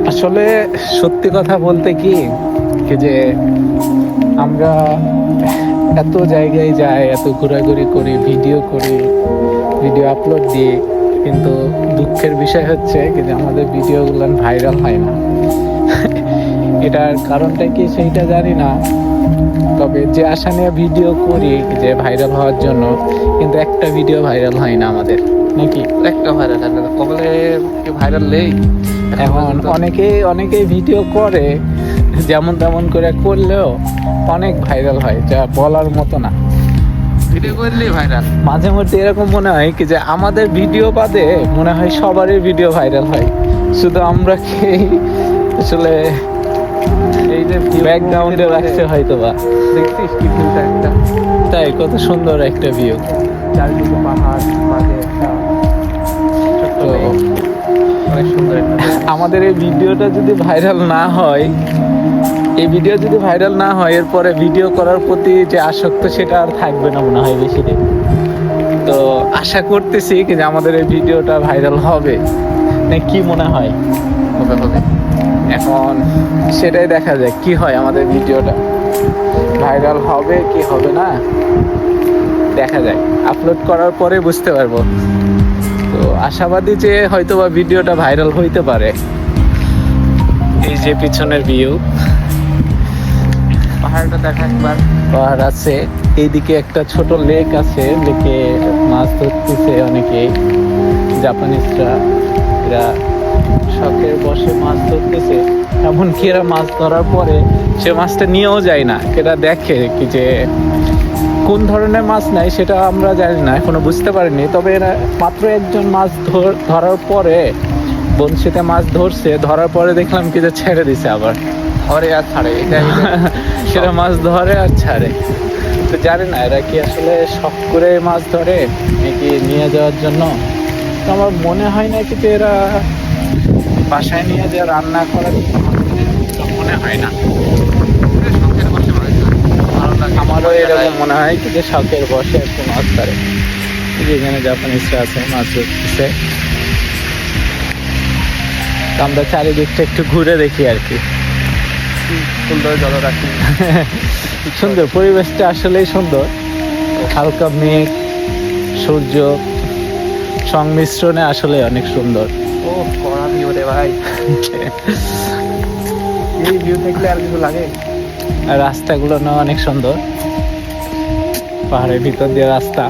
আসলে সত্যি কথা বলতে কি যে আমরা এত জায়গায় যাই, এত ঘোরাঘুরি করি, ভিডিও আপলোড দিই, কিন্তু দুঃখের বিষয় হচ্ছে কি যে আমাদের ভিডিওগুলো ভাইরাল হয় না। এটার কারণটা কি সেইটা জানি না, তবে যে আশা নিয়ে ভিডিও করি যে ভাইরাল হওয়ার জন্য, কিন্তু একটা ভিডিও ভাইরাল হয় না আমাদের, নাকি? একটা ভাইরাল হয় না, কবলে ভাইরাল নেই এখন অনেকেই ভিডিও করে, যেমন তেমন করে করলেও অনেক ভাইরাল হয়, যা বলার মতো না। ভিডিও করলেই ভাইরাল। মাঝে মধ্যে এরকম মনে হয় কি যে আমাদের ভিডিও বাদে মনে হয় সবারই ভিডিও ভাইরাল হয়, শুধু আমরা কি আসলে এই যে ব্যাকগ্রাউন্ডে রাখছে হয়তো বা। দেখছিস কি ভিউটা একটা, তাই কত সুন্দর একটা ভিউ, চারিদিকে পাহাড়, মাঝে একটা ছোট্ট তো lake, অনেক সুন্দর একটা আমাদের এই ভিডিওটা যদি ভাইরাল না হয়, এরপরে ভিডিও করার প্রতি যে আসক্ত সেটা আর থাকবে না মনে হয় বেশি দিন। তো আশা করতেছি কি যে আমাদের এই ভিডিওটা ভাইরাল হবে, না কি মনে হয়? হবে। এখন সেটাই দেখা যায় কি হয়, আমাদের ভিডিওটা ভাইরাল হবে কি হবে না দেখা যায়, আপলোড করার পরে বুঝতে পারবো। তো আশাবাদী যে হয়তোবা ভিডিওটা ভাইরাল হইতে পারে। এই যে পিছনের ভিউ, পাহাড়টা দেখা একবার। পাহাড় আছে, এইদিকে একটা ছোট লেক আছে, লেকে মাছ ধরতেছে অনেকেই, জাপানিজরা। এরা শখের বসে মাছ ধরতেছে, এমনকি এরা মাছ ধরার পরে সে মাছটা নিয়েও যায় না, এরা দেখে কি যে কোন ধরনের মাছ নেয় সেটা আমরা জানি না, এখনো বুঝতে পারিনি। তবে এরা মাত্র একজন মাছ ধরার পরে বনশিতে মাছ ধরছে, ধরার পরে দেখলাম কি যে ছেড়ে দিছে আবার, ধরে আর ছাড়ে, এটাই সেটা মাছ ধরে আর ছাড়ে। তো জানি না এরা কি আসলে শখ করে মাছ ধরে নাকি নিয়ে যাওয়ার জন্য। তো আমার মনে হয় না কি যে এরা বাসায় নিয়ে যে রান্না করার মনে হয় না। শখের বসে মাছ ধরে, ভালো লাগে। আমারও এরকম মনে হয় কি যে শখের বসে একটু মাছ ধরে। যেখানে জাপানিজরা আছে মাছ ধরতেছে, তো আমরা চারিদিকটা একটু ঘুরে দেখি আর কি। সুন্দর জলরাশি, সুন্দর পরিবেশটা, আসলেই সুন্দর। হালকা মেঘ, সূর্য সংমিশ্রণে আসলে অনেক সুন্দর। ও কড়া ভিউ রে ভাই, এই ভিউ দেখলে আর কিছু লাগে। আর রাস্তাগুলো না অনেক সুন্দর, পাহাড়ের ভিতর দিয়ে রাস্তা।